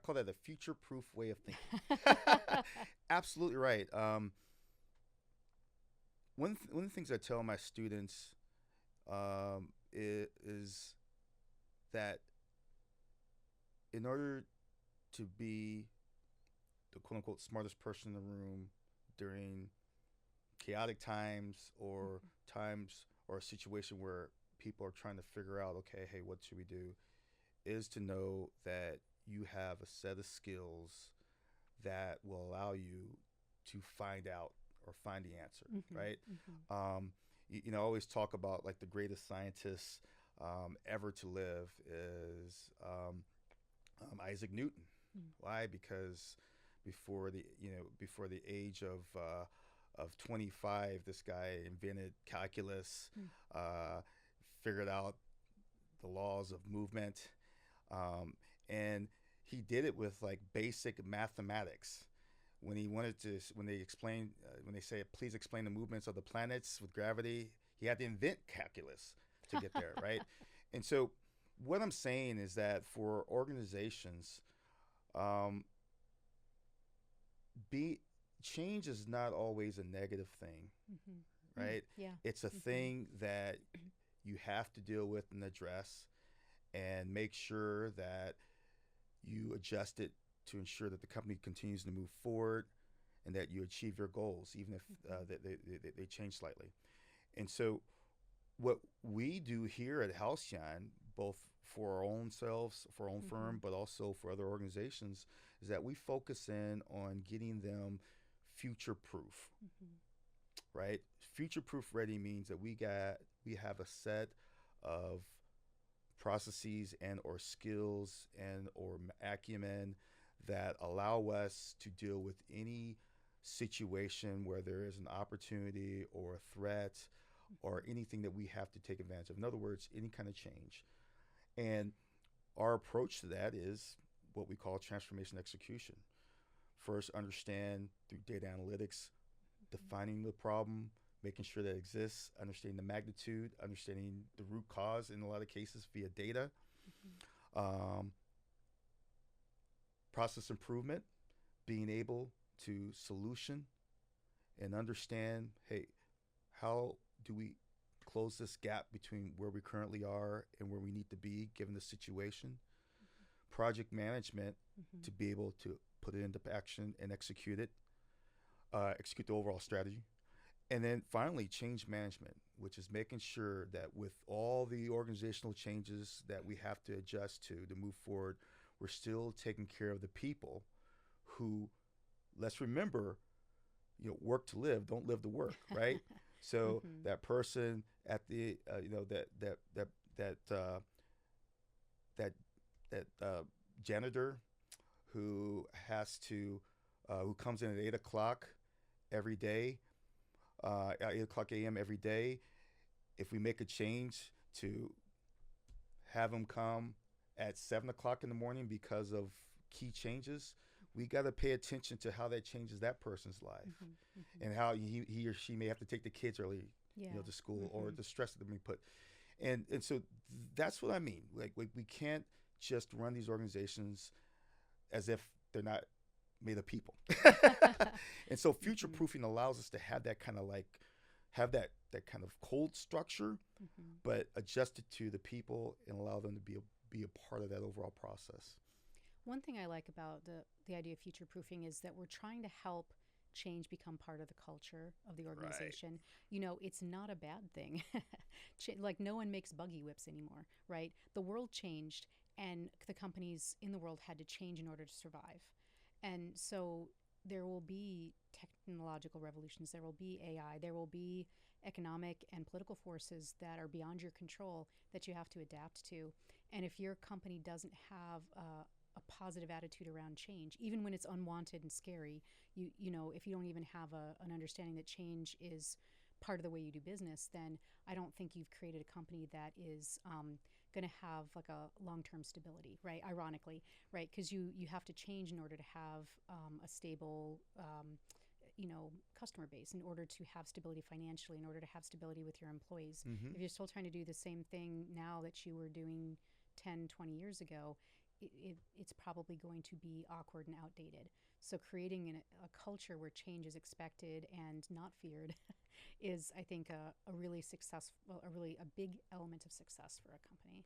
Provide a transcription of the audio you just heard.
call that a future-proof way of thinking. Absolutely right. One of the things I tell my students is that in order to be the quote unquote smartest person in the room during chaotic times or times or a situation where people are trying to figure out, okay, hey, what should we do? Is to know that you have a set of skills that will allow you to find out or find the answer, Mm-hmm. right? Mm-hmm. I always talk about like the greatest scientists ever to live is Isaac Newton. Why? Because before the age of 25, this guy invented calculus, Mm-hmm. uh, figured out the laws of movement, um, and he did it with like basic mathematics. When they explain, when they say, please explain the movements of the planets with gravity, he had to invent calculus to get there, right? And so, what I'm saying is that for organizations, um, be change is not always a negative thing, Mm-hmm. Mm. right? Yeah. It's a Mm-hmm. thing that you have to deal with and address, and make sure that you adjust it to ensure that the company continues to move forward and that you achieve your goals, even if Mm-hmm. they change slightly. And so, what we do here at Halcyon, both for our own selves, for our own Mm-hmm. firm, but also for other organizations, is that we focus in on getting them future proof, Mm-hmm. right? Future proof ready means that we have a set of processes and or skills and or acumen that allow us to deal with any situation where there is an opportunity or a threat or anything that we have to take advantage of. In other words, any kind of change. And our approach to that is what we call transformation execution. First, understand through data analytics, defining the problem, making sure that it exists, understanding the magnitude, understanding the root cause in a lot of cases via data, Mm-hmm. um, process improvement, being able to solution and understand, hey, how do we close this gap between where we currently are and where we need to be given the situation? Project management Mm-hmm. to be able to put it into action and execute it, execute the overall strategy. And then finally, change management, which is making sure that with all the organizational changes that we have to adjust to move forward, we're still taking care of the people who, let's remember, work to live, don't live to work, right? So Mm-hmm. that person at the, that that that janitor who has to, who comes in at 8 o'clock every day, 8 o'clock a.m. every day. If we make a change to have them come at 7 o'clock in the morning because of key changes, we got to pay attention to how that changes that person's life Mm-hmm. Mm-hmm. and how he or she may have to take the kids early, Yeah. to school, or Mm-hmm. the stress that they may put. And so that's what I mean. Like we can't just run these organizations as if they're not made of people. And so future Mm-hmm. proofing allows us to have that kind of like have that kind of cold structure, Mm-hmm. but adjust it to the people and allow them to be a part of that overall process. One thing I like about the idea of future proofing is that we're trying to help change become part of the culture of the Right. organization. It's not a bad thing. Like no one makes buggy whips anymore, right? The world changed and the companies in the world had to change in order to survive. And so there will be technological revolutions, there will be AI, there will be economic and political forces that are beyond your control that you have to adapt to. And if your company doesn't have a positive attitude around change, even when it's unwanted and scary, if you don't even have an understanding that change is part of the way you do business, then I don't think you've created a company that is going to have like a long-term stability, right? Ironically, right? Because you have to change in order to have a stable customer base, in order to have stability financially, in order to have stability with your employees. Mm-hmm. If you're still trying to do the same thing now that you were doing 10, 20 years ago, it's probably going to be awkward and outdated. So creating a culture where change is expected and not feared is, I think, a really successful, a really a big element of success for a company.